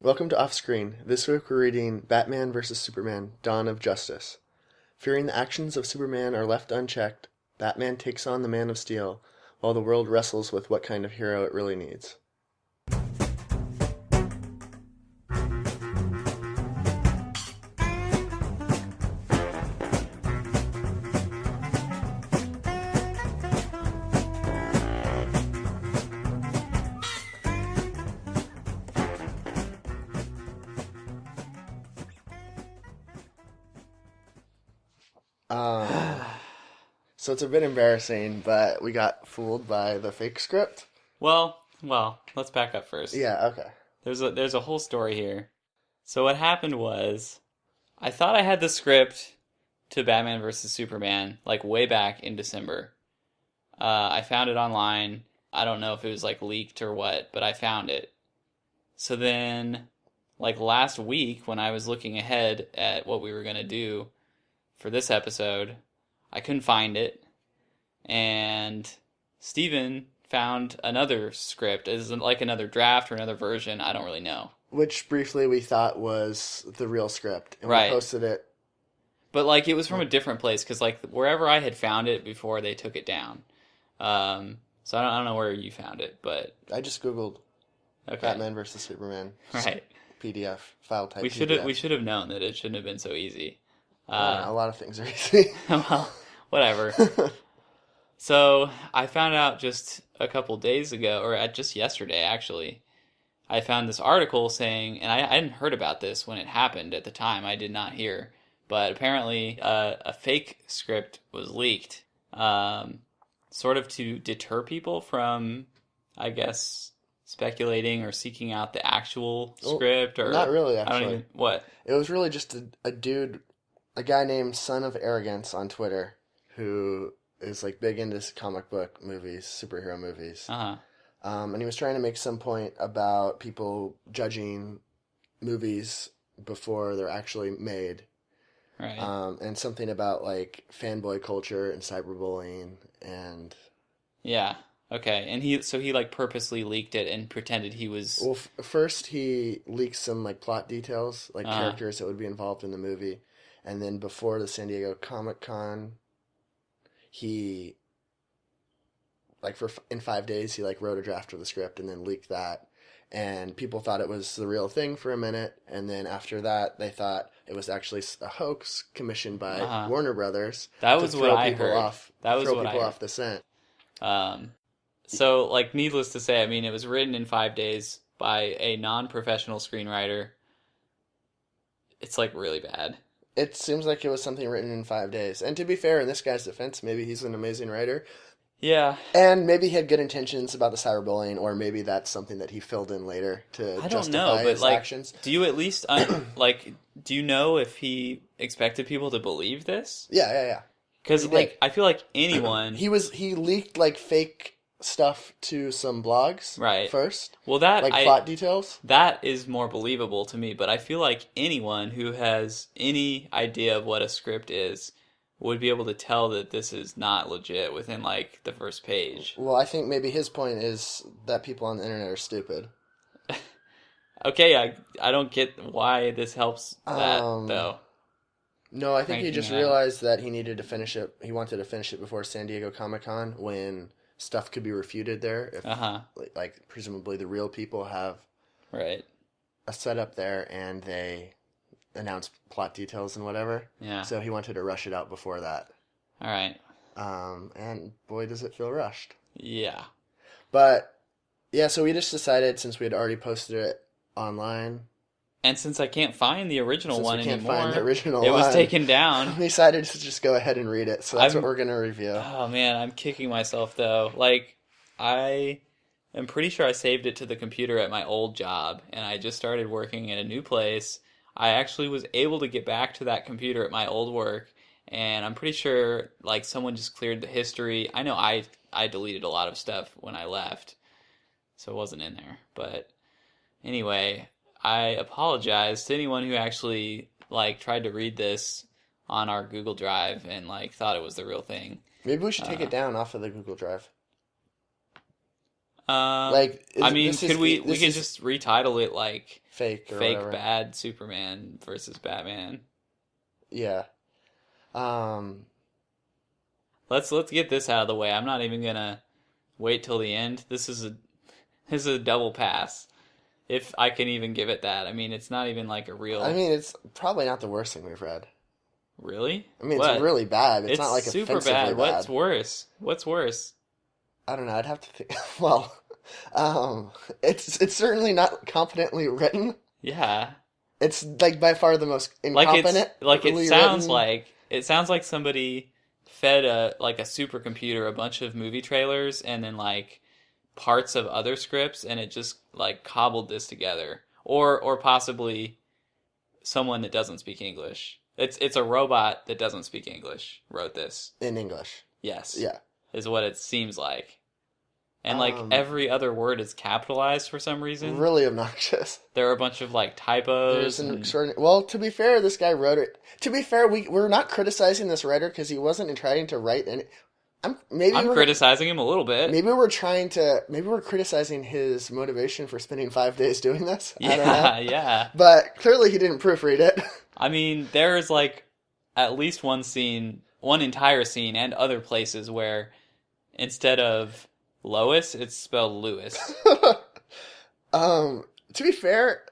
Welcome to Offscreen. This week we're reading Batman vs. Superman: Dawn of Justice. Fearing the actions of Superman are left unchecked, Batman takes on the Man of Steel, while the world wrestles with what kind of hero it really needs. Um, so it's a bit embarrassing, but we got fooled by the fake script. Well, let's back up first. Yeah, okay. There's a whole story here. So what happened was, I thought I had the script to Batman vs Superman like way back in December. I found it online. I don't know if it was like leaked or what, but I found it. So then, like last week when I was looking ahead at what we were gonna do for this episode, I couldn't find it, and Steven found another script. Is it like another draft or another version? I don't really know. Which briefly we thought was the real script, and Right. we posted it. But like it was from a different place because like wherever I had found it before they took it down. So I don't know where you found it, but I just googled okay, Batman vs. Superman right. PDF file type. We should have known that it shouldn't have been so easy. A lot of things are easy. Well, whatever. So I found out just a couple days ago, or just yesterday actually. I found this article saying, and I hadn't heard about this when it happened at the time. I did not hear, but apparently a fake script was leaked, sort of to deter people from, I guess, speculating or seeking out the actual script. Or not really, I don't actually. even what. It was really just a dude, a guy named Son of Arrogance on Twitter, who is like big into comic book movies, superhero movies. Uh-huh. And he was trying to make some point about people judging movies before they're actually made. Right. And something about like fanboy culture and cyberbullying and... Yeah. Okay. And he like purposely leaked it and pretended he was... Well, first he leaked some like plot details, like Uh-huh. characters that would be involved in the movie. And then before the San Diego Comic-Con, he, like in 5 days, he like wrote a draft of the script and then leaked that. And people thought it was the real thing for a minute. And then after that, they thought it was actually a hoax commissioned by Uh-huh. Warner Brothers. That was what I heard. That was what throw I people heard. off the scent. So, like, needless to say, I mean, it was written in 5 days by a non-professional screenwriter. It's, like, really bad. It seems like it was something written in 5 days. And to be fair, in this guy's defense, maybe he's an amazing writer. Yeah. And maybe he had good intentions about the cyberbullying, or maybe that's something that he filled in later to I don't justify know, but, his like, actions. do you at least, do you know if he expected people to believe this? Yeah. Because, He like, did. I feel like anyone... He leaked like fake stuff to some blogs Right. first. Well, that... Like plot details. That is more believable to me, but I feel like anyone who has any idea of what a script is would be able to tell that this is not legit within, like, the first page. Well, I think maybe his point is that people on the internet are stupid. Okay, I don't get why this helps that, though. No, I think he Cranking just it out. realized that he needed to finish it. He wanted to finish it before San Diego Comic-Con when stuff could be refuted there. If, Uh-huh. like, presumably the real people have Right. a setup there and they announce plot details and whatever. Yeah. So he wanted to rush it out before that. All right. And boy, does it feel rushed. Yeah. But, yeah, so we just decided, since we had already posted it online, And since I can't find the original since one we can't anymore, find the original it was one, taken down. we decided to just go ahead and read it. So that's what we're going to review. Oh, man, I'm kicking myself, though. Like, I am pretty sure I saved it to the computer at my old job, and I just started working at a new place. I actually was able to get back to that computer at my old work, and I'm pretty sure, like, someone just cleared the history. I know I deleted a lot of stuff when I left, so it wasn't in there. But anyway, I apologize to anyone who actually, like, tried to read this on our Google Drive and, like, thought it was the real thing. Maybe we should take it down off of the Google Drive. I mean, this could is we this could is just retitle it like fake or Fake whatever. Bad Superman versus Batman? Yeah. Let's get this out of the way. I'm not even gonna wait till the end. This is a double pass. If I can even give it that. I mean, it's not even like a I real. mean, it's probably not the worst thing we've read. Really? I mean, it's What? really bad. It's not It's like super offensively bad. What's bad. worse? What's worse? I don't know. I'd have to think. Well, it's certainly not competently written. Yeah. It's like by far the most incompetently written. It sounds like somebody fed a supercomputer a bunch of movie trailers and then like parts of other scripts and it just like cobbled this together. Or possibly someone that doesn't speak English. It's a robot that doesn't speak English wrote this. In English. Yes. Yeah. Is what it seems like. And like Um, every other word is capitalized for some reason. really obnoxious. There are a bunch of like There's typos an and extraordinary. Well, to be fair, this guy wrote it. To be fair, we're not criticizing this writer because he wasn't trying to write any. I'm criticizing him a little bit. Maybe we're criticizing his motivation for spending 5 days doing this. I don't know. Yeah, yeah. But clearly he didn't proofread it. I mean, there is like at least one scene, one entire scene, and other places where instead of Lois, it's spelled Lewis. To be fair,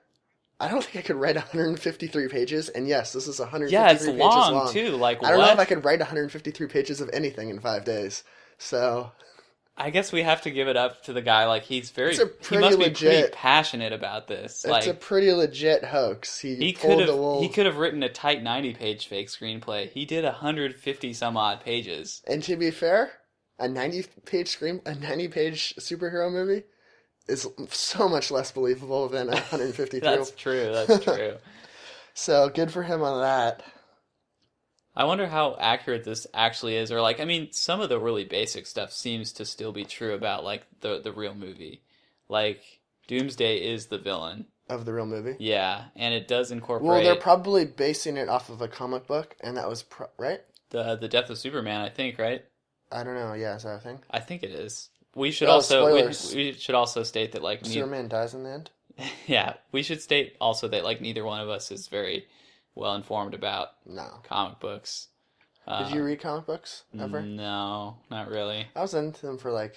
I don't think I could write 153 pages. And yes, this is 153 Yeah, it's pages long too. Like, I don't know if I what? could write 153 pages of anything in 5 days. So I guess we have to give it up to the guy. Like, it's a he pretty must be pretty legit. passionate about this. It's a Like, pretty legit hoax. He he pulled could the have wool. he could have written a tight 90-page fake screenplay. He did 150 some odd pages. And to be fair, a 90-page superhero movie is so much less believable than 153. That's true. That's true. So good for him on that. I wonder how accurate this actually is, or like, I mean, some of the really basic stuff seems to still be true about like the real movie. Like, Doomsday is the villain. Of the real movie. Yeah, and it does Well, incorporate they're probably basing it off of a comic book, and that was right. the death of Superman, I think, right? I don't know. Yeah, is that a thing? I think it is. We should Oh, also spoilers. we should also state that like Superman dies in the end. yeah, we should state also that like neither one of us is very well informed about No. comic books. Did you read comic books ever? No, not really. I was into them for like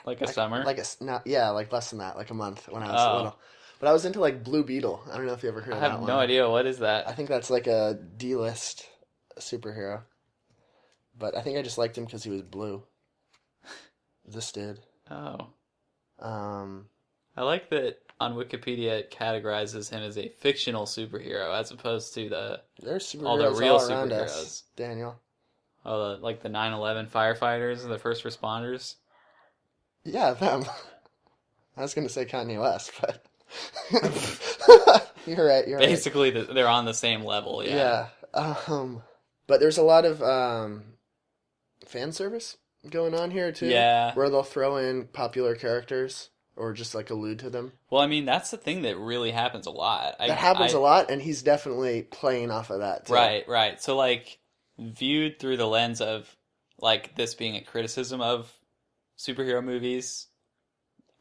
Like a summer? like less than that, like a month when I was Oh. little. But I was into like Blue Beetle. I don't know if you ever heard I of that have one. no idea what is I that. think that's like a D-list superhero. But I think I just liked him because he was blue. This did. Oh. Um, I like that on Wikipedia it categorizes him as a fictional superhero as opposed to there's all the superheroes real all around superheroes. us, Daniel. Like the 9/11 firefighters and the first responders. Yeah, them. I was going to say Kanye West, but you're right. You're right. Basically, they're on the same level. Yeah. Yeah. But there's a lot of fan service going on here too. Yeah. Where they'll throw in popular characters or just like allude to them. Well, I mean, that's the thing that really happens a lot. That happens a lot, and he's definitely playing off of that too. Right, right. So, like, viewed through the lens of, like, this being a criticism of superhero movies,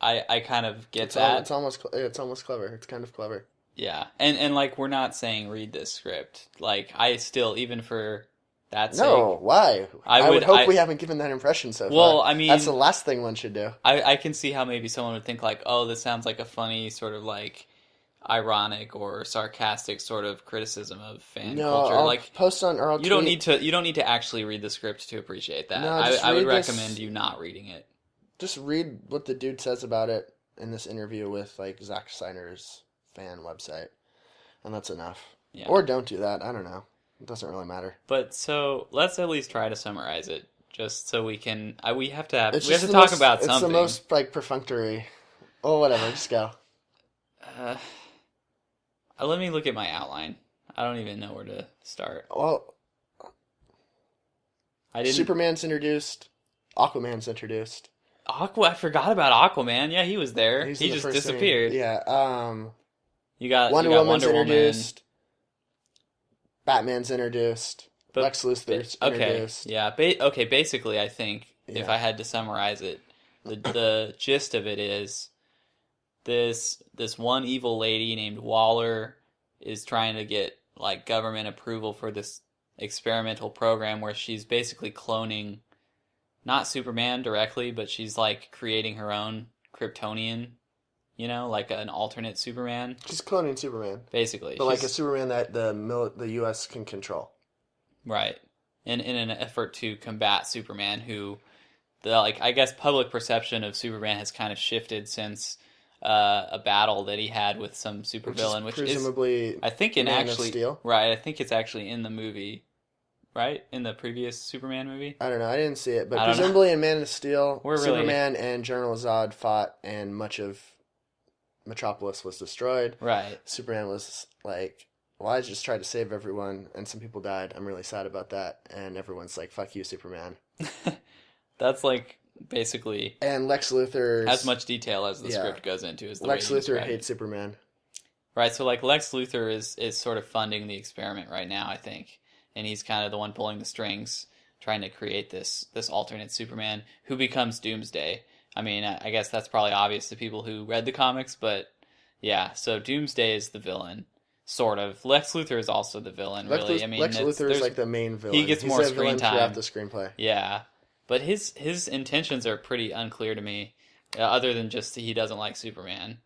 I kind of get that. It's almost clever. It's kind of clever. Yeah. And like, we're not saying read this script. Like, I still, even for that sake. No, why? I would hope we haven't given that impression so far. Well, I mean, that's the last thing one should do. I can see how maybe someone would think like, oh, this sounds like a funny sort of like ironic or sarcastic sort of criticism of fan culture. I'll like post on or I'll you don't need to actually read the script to appreciate that. No, I would read this. recommend you not reading it. Just read what the dude says about it in this interview with like Zack Snyder's fan website, and that's enough. Yeah. Or don't do that. I don't know. It doesn't really matter. But so let's at least try to summarize it, just so we can. We have to talk about something. It's the most like perfunctory. Oh, whatever. Just go. Let me look at my outline. I don't even know where to start. Well, I didn't. Superman's introduced. Aquaman's introduced. I forgot about Aquaman. Yeah, he was there. He's He in the just first scene. disappeared. Yeah. You got Wonder Woman's Wonder Woman. introduced. Batman's introduced. But- Lex Luthor's Okay, introduced. yeah. Okay, basically, I think if Yeah. I had to summarize it, The gist of it is this one evil lady named Waller is trying to get like government approval for this experimental program where she's basically cloning not Superman directly, but she's like creating her own Kryptonian, like an alternate Superman. She's cloning Superman, basically. but like a Superman that the U.S. can control. Right. In an effort to combat Superman, who I guess public perception of Superman has kind of shifted since a battle that he had with some supervillain, which presumably is, I think, Man of Steel. Right. I think it's actually in the movie, right? In the previous Superman movie. I don't know. I didn't see it, but presumably in Man of Steel, Superman and General Zod fought, and much of Metropolis was destroyed. Right. Superman was like, well, I just tried to save everyone, and some people died. I'm really sad about that. And everyone's like, fuck you, Superman. That's like basically... And Lex Luthor... as much detail as the script goes into is the Lex way Luthor hates Superman. Right, so like Lex Luthor is sort of funding the experiment right now, I think. And he's kind of the one pulling the strings, trying to create this alternate Superman who becomes Doomsday. I mean, I guess that's probably obvious to people who read the comics, but yeah, so Doomsday is the villain. Sort of. Lex Luthor is also the villain, really. I mean, Lex Luthor is like the main villain. He gets more screen time throughout the screenplay. Yeah, but his intentions are pretty unclear to me, other than just he doesn't like Superman.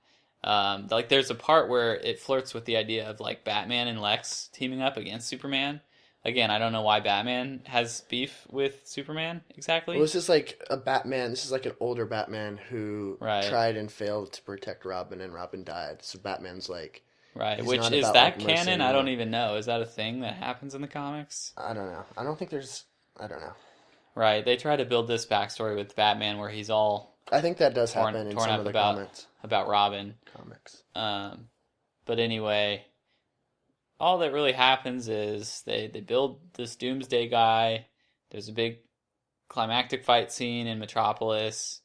Like there's a part where it flirts with the idea of like Batman and Lex teaming up against Superman. Again, I don't know why Batman has beef with Superman exactly. Well, this is like a Batman. This is like an older Batman who tried and failed to protect Robin, and Robin died. So Batman's like... Right, which is that like canon? I don't even know. Is that a thing that happens in the comics? I don't know. I don't think there's... I don't know. Right, they try to build this backstory with Batman where he's all... I think that does happen in some of the comics. About Robin. Comics. But anyway, all that really happens is they build this Doomsday guy. There's a big climactic fight scene in Metropolis.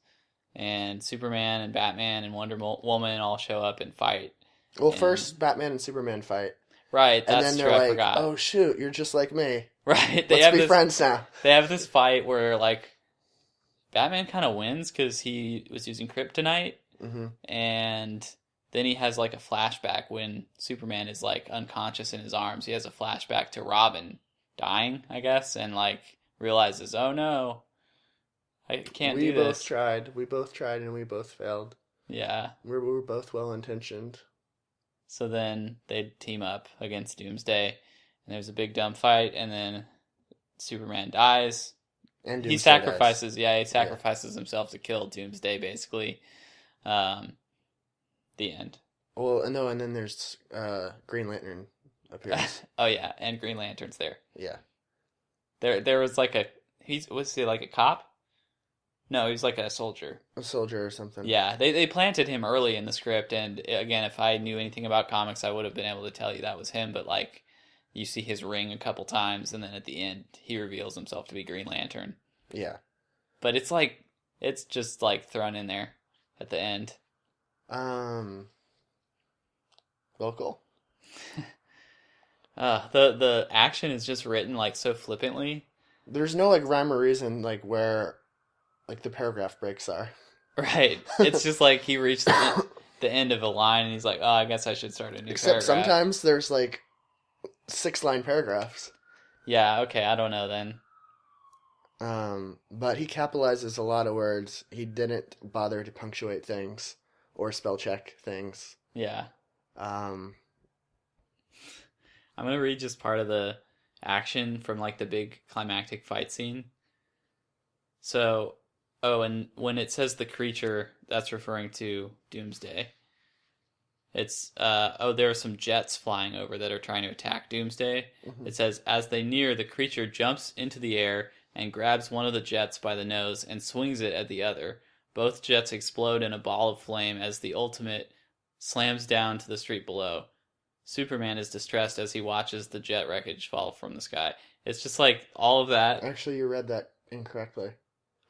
And Superman and Batman and Wonder Woman all show up and fight. Well, first Batman and Superman fight. Right, that's and then true, they're I forgot. Oh shoot, you're just like me. Right, let's be friends now. They have this fight where like Batman kind of wins because he was using kryptonite, and then he has like a flashback when Superman is like unconscious in his arms. He has a flashback to Robin dying, I guess, and like realizes, oh no, I can't do this. We both tried, and we both failed. Yeah, we were both well intentioned. So then they team up against Doomsday, and there's a big dumb fight, and then Superman dies. And Doomsday he sacrifices himself to kill Doomsday, basically. The end. Well, no, and then there's Green Lantern appears. Oh yeah, and Green Lantern's there. Yeah. There was like was he like a cop? No, he was like a soldier. A soldier or something. Yeah, they planted him early in the script, and again, if I knew anything about comics, I would have been able to tell you that was him, but like, you see his ring a couple times, and then at the end, he reveals himself to be Green Lantern. Yeah. But it's just like thrown in there at the end. Local. The action is just written like so flippantly. There's no like rhyme or reason like where like the paragraph breaks are. Right. It's just like he reached the end of a line and he's like, oh, I guess I should start a new paragraph. Sometimes there's like 6-line paragraphs. Yeah, okay, I don't know then. But he capitalizes a lot of words. He didn't bother to punctuate things or spell check things. Yeah. I'm going to read just part of the action from like the big climactic fight scene. So, and when it says the creature, that's referring to Doomsday. It's, there are some jets flying over that are trying to attack Doomsday. Mm-hmm. It says, as they near, the creature jumps into the air and grabs one of the jets by the nose and swings it at the other. Both jets explode in a ball of flame as the ultimate slams down to the street below. Superman is distressed as he watches the jet wreckage fall from the sky. It's just like all of that. Actually, you read that incorrectly.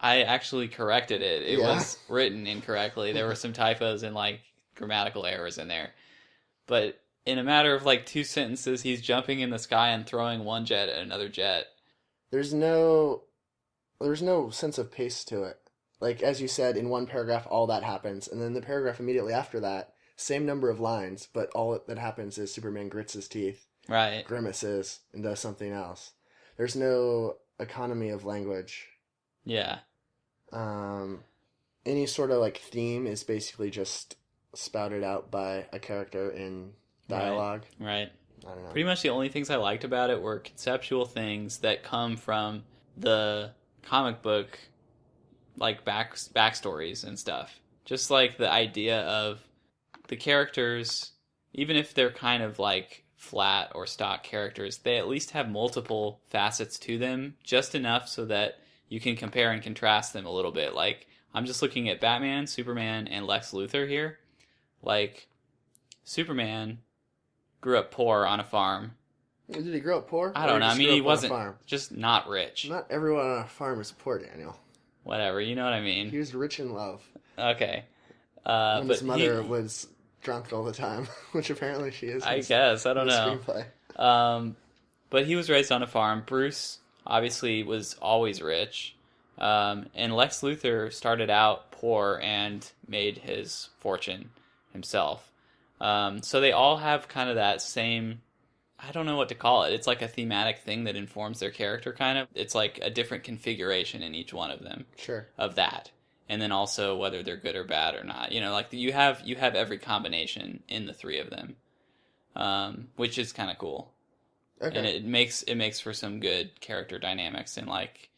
I actually corrected it. It was written incorrectly. There were some typos and like grammatical errors in there. But in a matter of like 2 sentences, he's jumping in the sky and throwing one jet at another jet. There's no sense of pace to it. like as you said, in one paragraph, all that happens, and then the paragraph immediately after that, same number of lines, but all that happens is Superman grits his teeth, Right. grimaces, and does something else. There's no economy of language. Yeah. Any sort of like theme is basically just spouted out by a character in dialogue. Right. I don't know. Pretty much the only things I liked about it were conceptual things that come from the comic book, like backstories and stuff. Just like the idea of the characters, even if they're kind of like flat or stock characters, they at least have multiple facets to them, just enough so that you can compare and contrast them a little bit. Like, I'm just looking at Batman, Superman, and Lex Luthor here. Like, Superman grew up poor on a farm. Did he grow up poor? I don't know. I mean, he wasn't farm? just not rich. Not everyone on a farm is poor, Daniel. Whatever, you know what I mean. He was rich in love. Okay. And but his mother was drunk all the time, which apparently she is. I guess. I don't know. Screenplay. But he was raised on a farm. Bruce obviously was always rich. And Lex Luthor started out poor and made his fortune himself. So they all have kind of that same, I don't know what to call it. It's like a thematic thing that informs their character, kind of. It's like a different configuration in each one of them. Sure. Of that. And then also whether they're good or bad or not. You know, like you have every combination in the three of them, which is kind of cool. Okay. And it makes for some good character dynamics and like,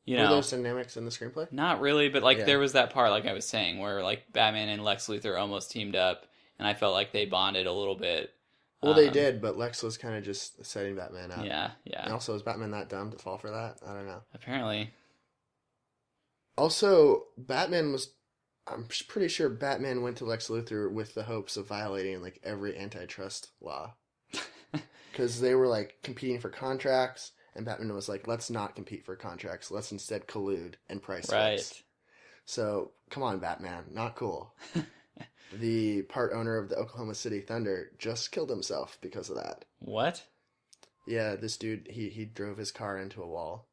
you know. Were those dynamics in the screenplay? Not really, but like there was that part, like I was saying, where like Batman and Lex Luthor almost teamed up, and I felt like they bonded a little bit. Well, they did, but Lex was kind of just setting Batman up. Yeah. And also, is Batman that dumb to fall for that? I don't know. Apparently. Also, I'm pretty sure Batman went to Lex Luthor with the hopes of violating like every antitrust law. Because they were like competing for contracts, and Batman was like, let's not compete for contracts. Let's instead collude and price fix. So, come on, Batman. Not cool. The part owner of the Oklahoma City Thunder just killed himself because of that. What? Yeah, this dude, he drove his car into a wall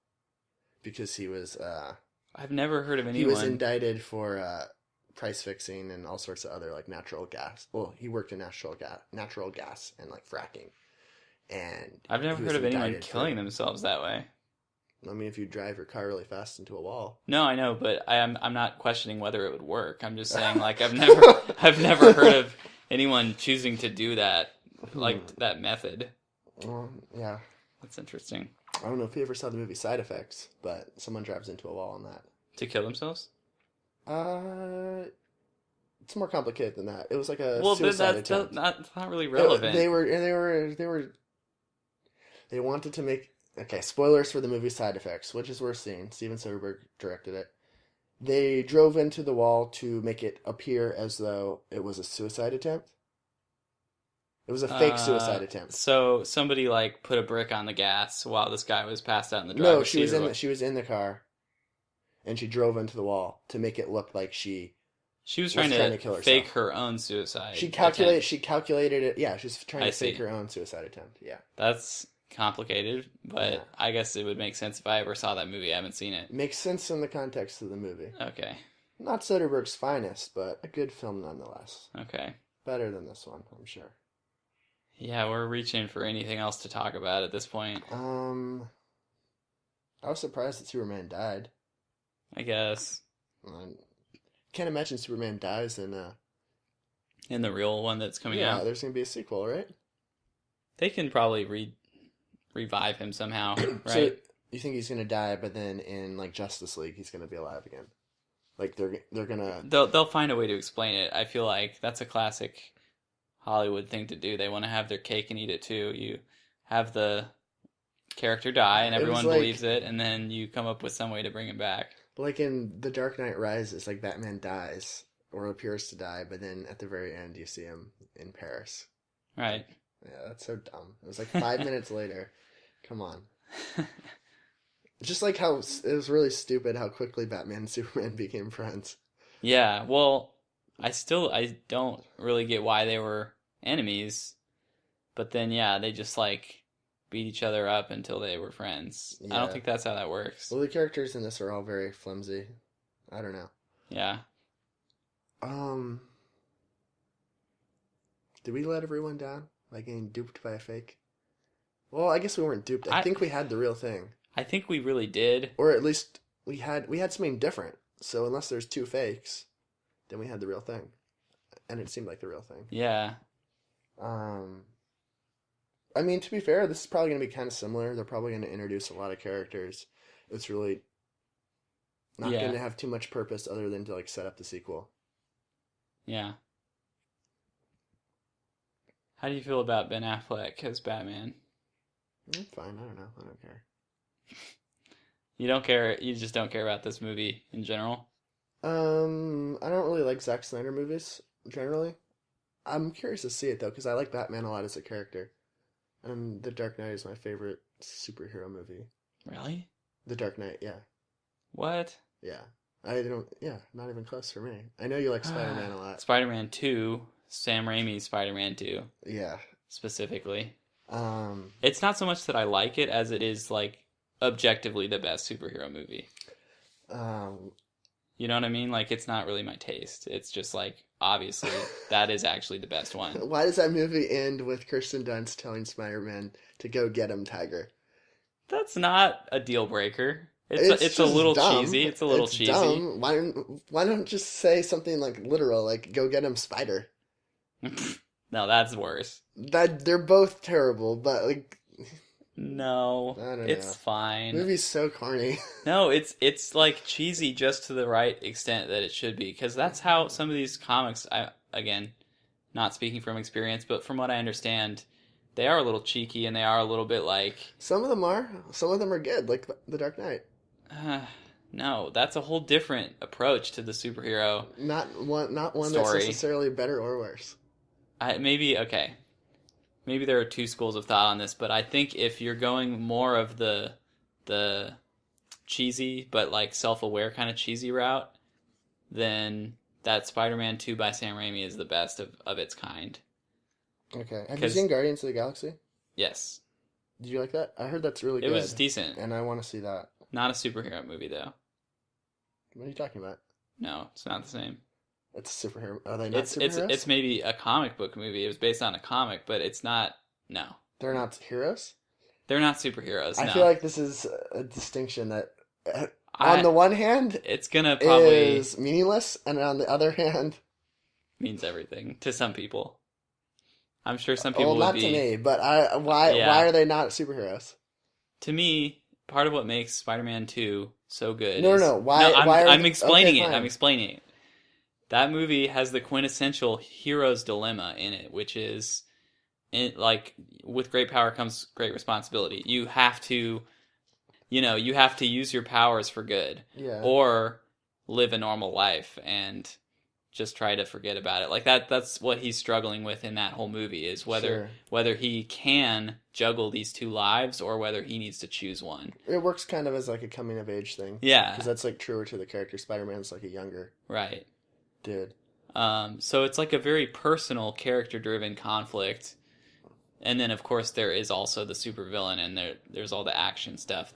because he was... I've never heard of anyone... He was indicted for price fixing and all sorts of other like natural gas. Well, he worked in natural gas and like fracking. And I've never heard of anyone killing themselves that way. I mean, if you drive your car really fast into a wall. No, I know, but I'm not questioning whether it would work. I'm just saying, like, I've never heard of anyone choosing to do that, like that method. Yeah, that's interesting. I don't know if you ever saw the movie Side Effects, but someone drives into a wall on that to kill themselves. It's more complicated than that. It was like a suicide attempt. That's not really relevant. They wanted to make... Okay, spoilers for the movie Side Effects, which is worth seeing. Steven Soderbergh directed it. They drove into the wall to make it appear as though it was a suicide attempt. It was a fake suicide attempt. So somebody like put a brick on the gas while this guy was passed out in the driver's seat. No, she was in the car, and she drove into the wall to make it look like she was trying to kill herself. Fake her own suicide. She calculated it. Yeah, she was trying to fake her own suicide attempt. Yeah, that's complicated, but I guess it would make sense if I ever saw that movie. I haven't seen it. Makes sense in the context of the movie. Okay. Not Soderbergh's finest, but a good film nonetheless. Okay. Better than this one, I'm sure. Yeah, we're reaching for anything else to talk about at this point. I was surprised that Superman died. I guess. Can't imagine Superman dies in the real one that's coming out. Yeah, there's going to be a sequel, right? They can probably revive him somehow, right? So you think he's going to die, but then in like Justice League, he's going to be alive again? Like they're going to... They'll find a way to explain it. I feel like that's a classic Hollywood thing to do. They want to have their cake and eat it too. You have the character die and everyone believes it, and then you come up with some way to bring him back. Like in The Dark Knight Rises, like Batman dies or appears to die, but then at the very end you see him in Paris. Right. Yeah, that's so dumb. It was like 5 minutes later. Come on. Just like how it was really stupid how quickly Batman and Superman became friends. Yeah, well, I don't really get why they were enemies, but then they just like beat each other up until they were friends. Yeah. I don't think that's how that works. Well, the characters in this are all very flimsy. I don't know. Yeah. Did we let everyone down by getting duped by a fake? Well, I guess we weren't duped. I think we had the real thing. I think we really did. Or at least we had something different. So unless there's two fakes, then we had the real thing. And it seemed like the real thing. Yeah. I mean, to be fair, this is probably going to be kind of similar. They're probably going to introduce a lot of characters. It's really not going to have too much purpose other than to like set up the sequel. Yeah. How do you feel about Ben Affleck as Batman? Fine. I don't know. I don't care. You don't care. You just don't care about this movie in general. I don't really like Zack Snyder movies generally. I'm curious to see it though because I like Batman a lot as a character, and The Dark Knight is my favorite superhero movie. Really? The Dark Knight, yeah. What? Yeah. Not even close for me. I know you like Spider-Man a lot. Spider-Man 2, Sam Raimi's Spider-Man 2. Yeah. Specifically. It's not so much that I like it as it is like objectively the best superhero movie. You know what I mean? Like it's not really my taste. It's just like obviously that is actually the best one. Why does that movie end with Kirsten Dunst telling Spider-Man to go get him, Tiger? That's not a deal breaker. It's a little dumb. cheesy. It's a little cheesy. Dumb. Why don't just say something like literal, like go get him, Spider? No, that's worse. They're both terrible, but like no, I don't know. It's fine. The movie's so corny. No, it's like cheesy just to the right extent that it should be, because that's how some of these comics. Again, not speaking from experience, but from what I understand, they are a little cheeky and they are a little bit like. Some of them are good, like The Dark Knight. No, that's a whole different approach to the superhero. Not one story. That's necessarily better or worse. Maybe there are two schools of thought on this, but I think if you're going more of the cheesy but like self-aware kind of cheesy route, then that Spider-Man 2 by Sam Raimi is the best of its kind. Okay. Have you seen Guardians of the Galaxy? Yes. Did you like that? I heard that's really good. It was decent. And I want to see that. Not a superhero movie, though. What are you talking about? No, it's not the same. It's a superhero. Are they not superheroes? It's maybe a comic book movie. It was based on a comic, but it's not. No. They're not heroes? They're not superheroes, I no. feel like this is a distinction that, on the one hand, it's gonna probably is meaningless, and on the other hand, means everything to some people. I'm sure some people well, would be. Not to me, but why are they not superheroes? To me, part of what makes Spider-Man 2 so good. No. Why? I'm explaining it. Fine. I'm explaining it. That movie has the quintessential hero's dilemma in it, which is, with great power comes great responsibility. You have to use your powers for good, or live a normal life and just try to forget about it. Like that's what he's struggling with in that whole movie, is whether he can juggle these two lives or whether he needs to choose one. It works kind of as like a coming of age thing. Yeah. Because that's like truer to the character. Spider-Man's like a younger dude. So it's like a very personal, character-driven conflict. And then, of course, there is also the supervillain, and there's all the action stuff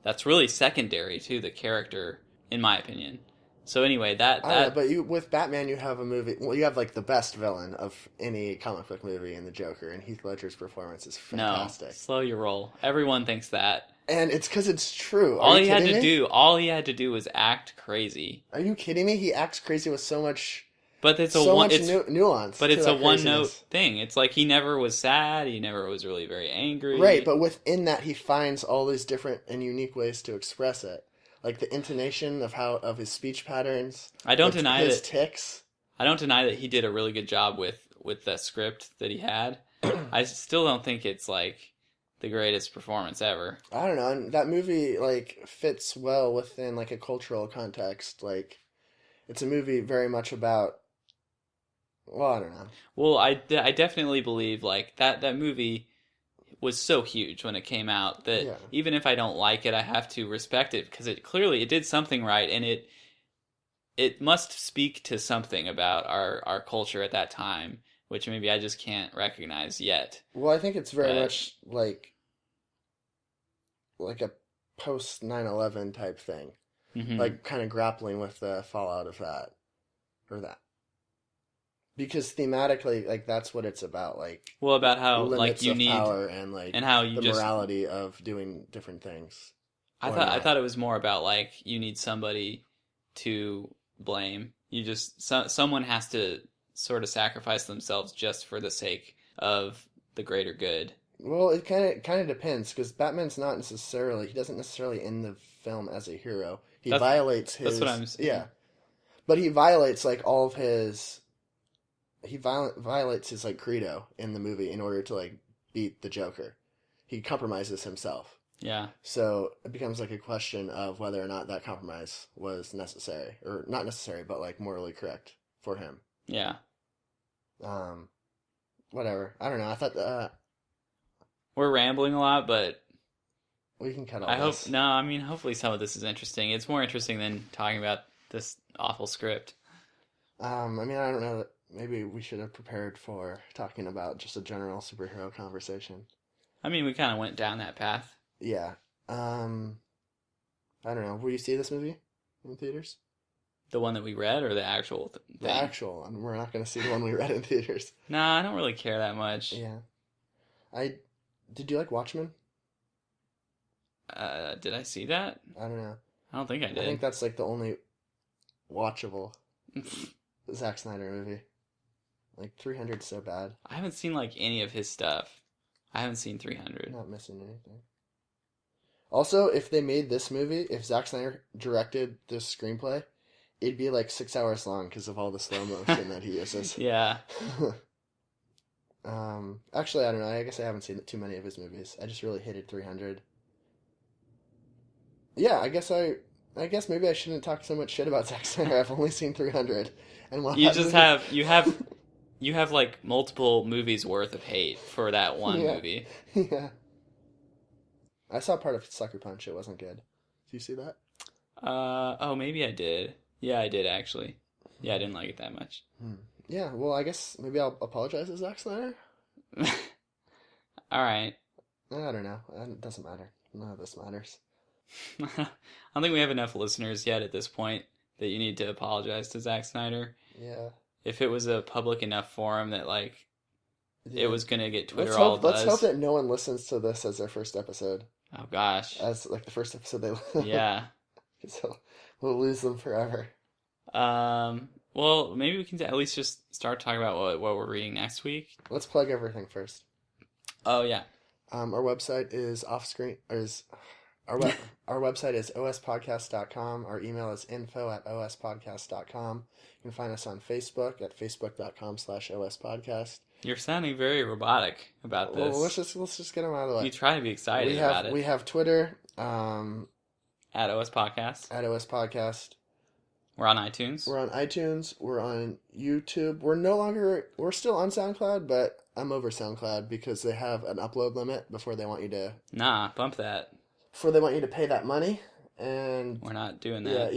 that's really secondary to the character, in my opinion. So anyway, but with Batman, you have a movie. Well, you have like the best villain of any comic book movie in the Joker, and Heath Ledger's performance is fantastic. No, slow your roll. Everyone thinks that, and it's because it's true. All he had to do was act crazy. Are you kidding me? He acts crazy with so much. But it's nuance. But it's a one-note thing. It's like he never was sad. He never was really very angry. Right, but within that, he finds all these different and unique ways to express it. Like the intonation of his speech patterns. I don't deny his tics. I don't deny that he did a really good job with the script that he had. I still don't think it's like the greatest performance ever. I don't know. And that movie like fits well within like a cultural context. Like it's a movie very much about. Well, I don't know. Well, I definitely believe like that movie was so huge when it came out that even if I don't like it, I have to respect it because it did something right, and it must speak to something about our culture at that time, which maybe I just can't recognize yet. Well, I think it's very much like a post 9/11 type thing. Mm-hmm. like kind of grappling with the fallout of that or that. Because thematically, like that's what it's about, like Well, about how like limits you of need power and like and how you the just morality of doing different things or I not. thought it was more about like you need somebody to blame. You just someone has to sort of sacrifice themselves just for the sake of the greater good. Well, it kind of depends because Batman's not necessarily he doesn't necessarily end the film as a hero. He That's violates that's what his I'm saying. but he violates like all of his violates his like credo in the movie in order to like beat the Joker. He compromises himself. Yeah. So it becomes like a question of whether or not that compromise was necessary or not necessary, but like morally correct for him. Yeah. Um, whatever. I don't know. I thought We're rambling a lot, but we can cut all I hope this. no, I mean hopefully some of this is interesting. It's more interesting than talking about this awful script. I mean, I don't know. Maybe we should have prepared for talking about just a general superhero conversation. I mean, we kind of went down that path. Yeah. I don't know. Will you see this movie in theaters? The one that we read or the actual thing? The actual one. We're not going to see the one we read in theaters. Nah, I don't really care that much. Yeah. Did you like Watchmen? Did I see that? I don't know. I don't think I did. I think that's like the only watchable Zack Snyder movie. Like 300's so bad. I haven't seen like any of his stuff. I haven't seen 300. Not missing anything. Also, if they made this movie, if Zack Snyder directed this screenplay, it'd be like 6 hours long because of all the slow motion that he uses. Yeah. Actually, I don't know. I guess I haven't seen too many of his movies. I just really hated 300. Yeah, I guess maybe I shouldn't talk so much shit about Zack Snyder. I've only seen 300, and while You that just movie- you have like multiple movies worth of hate for that one Yeah. movie. Yeah. I saw part of Sucker Punch. It wasn't good. Do you see that? Oh, maybe I did. Yeah, I did actually. Yeah, I didn't like it that much. Yeah, well, I guess maybe I'll apologize to Zack Snyder. All right. I don't know. It doesn't matter. None of this matters. I don't think we have enough listeners yet at this point that you need to apologize to Zack Snyder. Yeah. If it was a public enough forum that like Yeah. it was gonna get Twitter Let's all hope, let's buzz. hope that no one listens to this as their first episode. Oh gosh. As like the first episode they Yeah. So we'll lose them forever. Well, maybe we can at least just start talking about what we're reading next week. Let's plug everything first. Oh yeah. Our website is our website is ospodcast.com. Our email is info@ospodcast.com. You can find us on Facebook at facebook.com/ospodcast. You're sounding very robotic about this. Well, let's just get them out of the way. You try to be excited about it. We have Twitter At OS Podcast. at ospodcast. We're on iTunes. We're on iTunes. We're on YouTube. We're still on SoundCloud, but I'm over SoundCloud because they have an upload limit before they want you to Bump that. pay that money. And We're not doing yeah, that.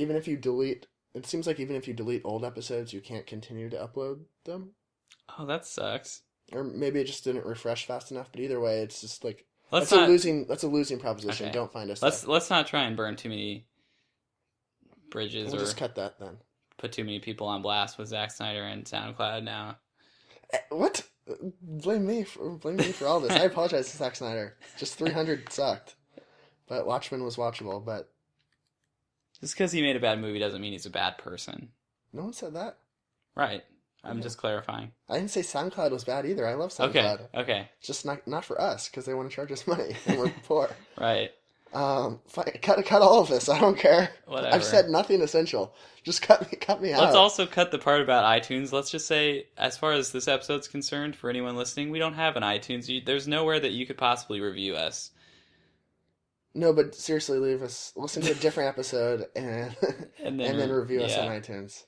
it seems like even if you delete old episodes, you can't continue to upload them. Oh, that sucks. Or maybe it just didn't refresh fast enough. But either way, it's just like Let's that's not. a losing proposition. Okay. Don't find us. Let's not try and burn too many bridges We'll or just cut that then. put too many people on blast with Zack Snyder and SoundCloud now. What? Blame me for all this. I apologize to Zack Snyder. Just 300 sucked, but Watchmen was watchable. But Just because he made a bad movie doesn't mean he's a bad person. no one said that. Right. I'm Yeah. just clarifying. I didn't say SoundCloud was bad either. I love SoundCloud. Okay. It's just not for us because they want to charge us money and we're poor. Right. Fine, cut all of this. I don't care. Whatever. I've said nothing essential. Just cut me out. Let's also cut the part about iTunes. Let's just say, as far as this episode's concerned, for anyone listening, we don't have an iTunes. There's nowhere that you could possibly review us. No, but seriously, listen to a different episode and And and then review us yeah. on iTunes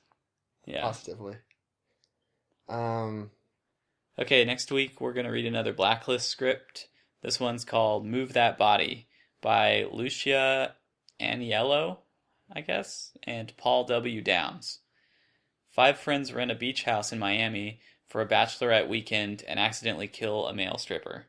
Yeah. positively. Okay, next week we're going to read another Blacklist script. This one's called Move That Body by Lucia Aniello, I guess, and Paul W. Downs. 5 friends rent a beach house in Miami for a bachelorette weekend and accidentally kill a male stripper.